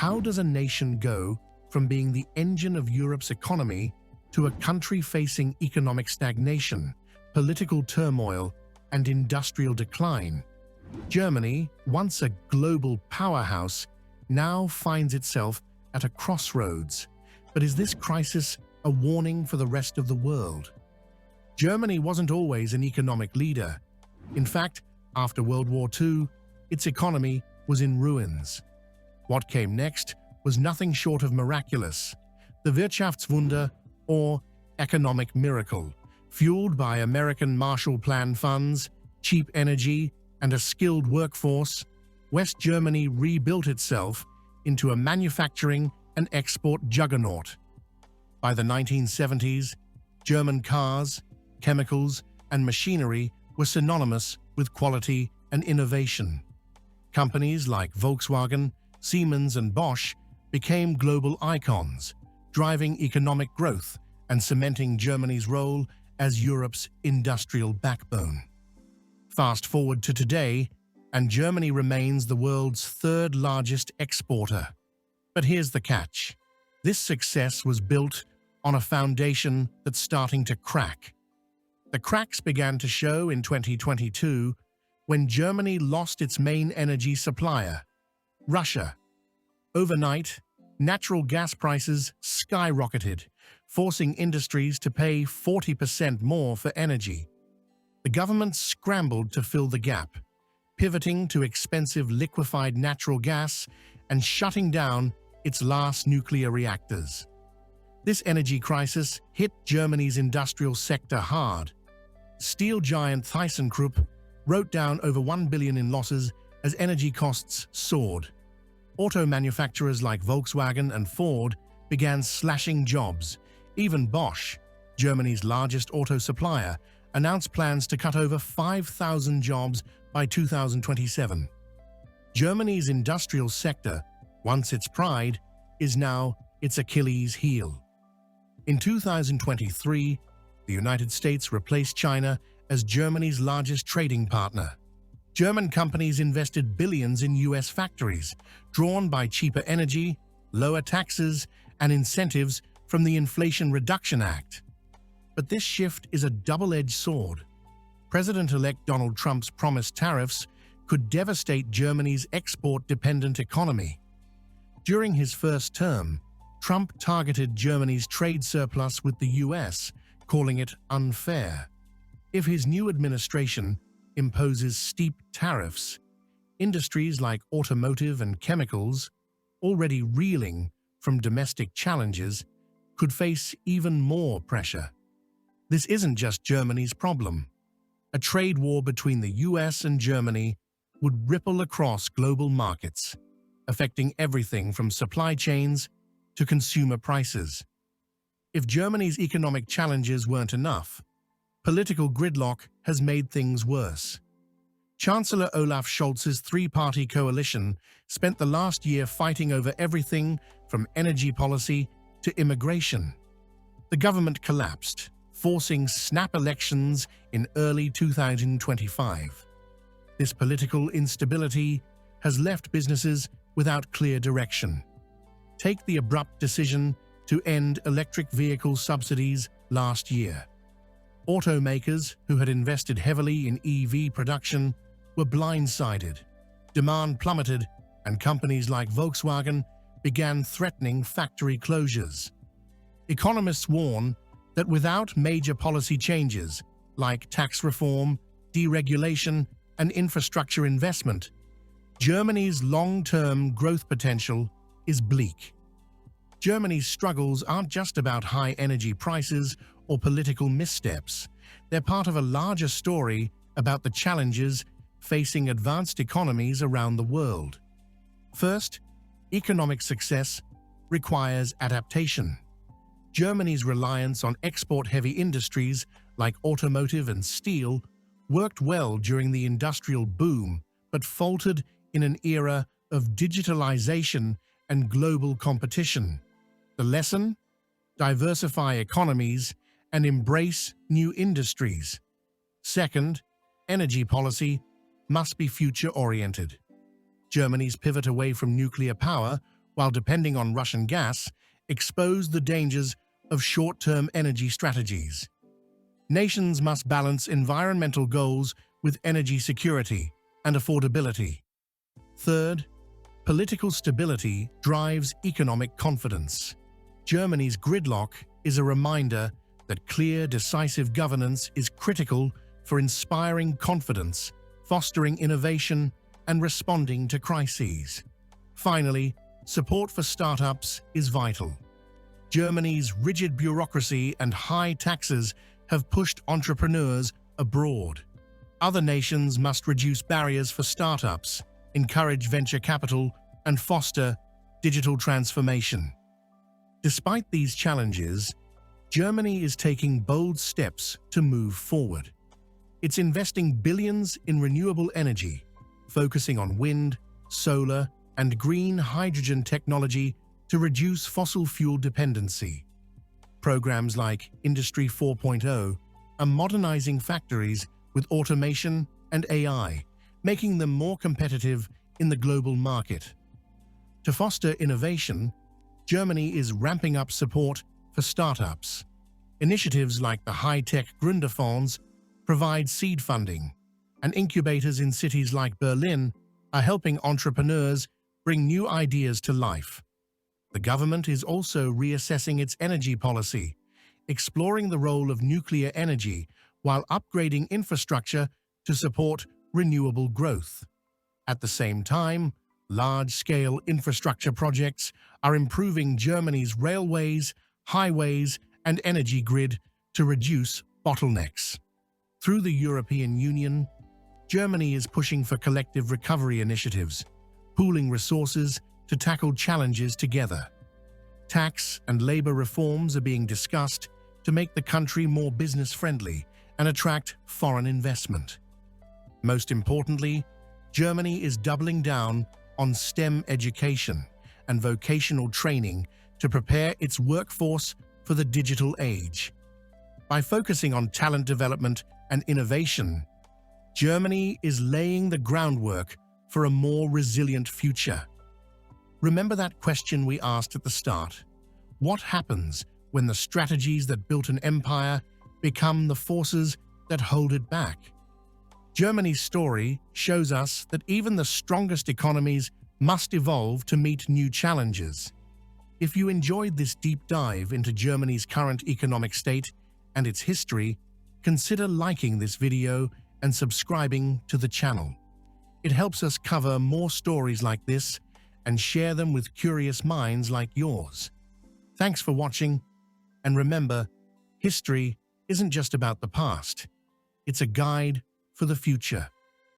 How does a nation go from being the engine of Europe's economy to a country facing economic stagnation, political turmoil, and industrial decline? Germany, once a global powerhouse, now finds itself at a crossroads. But is this crisis a warning for the rest of the world? Germany wasn't always an economic leader. In fact, after World War II, its economy was in ruins. What came next was nothing short of miraculous: the Wirtschaftswunder, or economic miracle. Fueled by American Marshall Plan funds, cheap energy, and a skilled workforce, West Germany rebuilt itself into a manufacturing and export juggernaut. By the 1970s, German cars, chemicals, and machinery were synonymous with quality and innovation. Companies like Volkswagen, Siemens, and Bosch became global icons, driving economic growth and cementing Germany's role as Europe's industrial backbone. Fast forward to today, and Germany remains the world's third largest exporter. But here's the catch. This success was built on a foundation that's starting to crack. The cracks began to show in 2022 when Germany lost its main energy supplier, Russia. Overnight, natural gas prices skyrocketed, forcing industries to pay 40% more for energy. The government scrambled to fill the gap, pivoting to expensive liquefied natural gas and shutting down its last nuclear reactors. This energy crisis hit Germany's industrial sector hard. Steel giant ThyssenKrupp wrote down over $1 billion in losses as energy costs soared. Auto manufacturers like Volkswagen and Ford began slashing jobs. Even Bosch, Germany's largest auto supplier, announced plans to cut over 5,000 jobs by 2027. Germany's industrial sector, once its pride, is now its Achilles heel. In 2023, the United States replaced China as Germany's largest trading partner. German companies invested billions in US factories, drawn by cheaper energy, lower taxes, and incentives from the Inflation Reduction Act. But this shift is a double-edged sword. President-elect Donald Trump's promised tariffs could devastate Germany's export-dependent economy. During his first term, Trump targeted Germany's trade surplus with the US, calling it unfair. If his new administration imposes steep tariffs, industries like automotive and chemicals, already reeling from domestic challenges, could face even more pressure. This isn't just Germany's problem. A trade war between the US and Germany would ripple across global markets, affecting everything from supply chains to consumer prices. If Germany's economic challenges weren't enough, political gridlock has made things worse. Chancellor Olaf Scholz's three-party coalition spent the last year fighting over everything from energy policy to immigration. The government collapsed, forcing snap elections in early 2025. This political instability has left businesses without clear direction. Take the abrupt decision to end electric vehicle subsidies last year. Automakers who had invested heavily in EV production were blindsided. Demand plummeted, and companies like Volkswagen began threatening factory closures. Economists warn that without major policy changes like tax reform, deregulation, and infrastructure investment, Germany's long-term growth potential is bleak. Germany's struggles aren't just about high energy prices or political missteps. They're part of a larger story about the challenges facing advanced economies around the world. First, economic success requires adaptation. Germany's reliance on export-heavy industries like automotive and steel worked well during the industrial boom, but faltered in an era of digitalization and global competition. The lesson? Diversify economies and embrace new industries. Second, energy policy must be future-oriented. Germany's pivot away from nuclear power while depending on Russian gas exposed the dangers of short-term energy strategies. Nations must balance environmental goals with energy security and affordability. Third, political stability drives economic confidence. Germany's gridlock is a reminder that clear, decisive governance is critical for inspiring confidence, fostering innovation, and responding to crises. Finally, support for startups is vital. Germany's rigid bureaucracy and high taxes have pushed entrepreneurs abroad. Other nations must reduce barriers for startups, encourage venture capital, and foster digital transformation. Despite these challenges, Germany is taking bold steps to move forward. It's investing billions in renewable energy, focusing on wind, solar, and green hydrogen technology to reduce fossil fuel dependency. Programs like Industry 4.0 are modernizing factories with automation and AI, making them more competitive in the global market. To foster innovation, Germany is ramping up support for startups. Initiatives like the high-tech Gründerfonds provide seed funding, and incubators in cities like Berlin are helping entrepreneurs bring new ideas to life. The government is also reassessing its energy policy, exploring the role of nuclear energy while upgrading infrastructure to support renewable growth. At the same time, large-scale infrastructure projects are improving Germany's railways, highways, and energy grid to reduce bottlenecks. Through the European Union, Germany is pushing for collective recovery initiatives, pooling resources to tackle challenges together. Tax and labor reforms are being discussed to make the country more business-friendly and attract foreign investment. Most importantly, Germany is doubling down on STEM education and vocational training to prepare its workforce for the digital age. By focusing on talent development and innovation, Germany is laying the groundwork for a more resilient future. Remember that question we asked at the start? What happens when the strategies that built an empire become the forces that hold it back? Germany's story shows us that even the strongest economies must evolve to meet new challenges. If you enjoyed this deep dive into Germany's current economic state and its history, consider liking this video and subscribing to the channel. It helps us cover more stories like this and share them with curious minds like yours. Thanks for watching, and remember, history isn't just about the past. It's a guide for the future.